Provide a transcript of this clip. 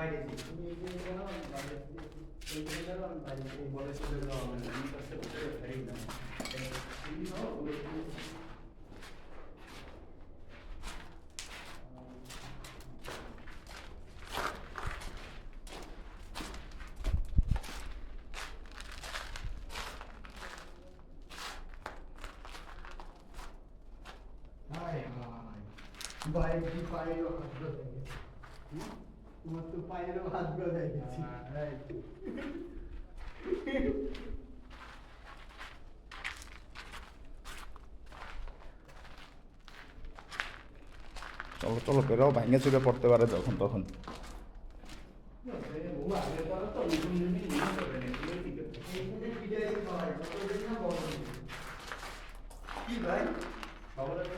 বাইরে যে তুমি এই যে বলো বাইরে এই যে গেল আমি বাইরে এই বলে চলে গেল আমি কাছে বসে খাই না এই নাও ভাই কি পাইলো হাত ধরে গেছে তোমার তো পায়েরও হাত ধরে গেছে চলো চলো বেরো, ভাঙে চুরে পড়তে পারে যখন তখন। কি ভাই খবর আছে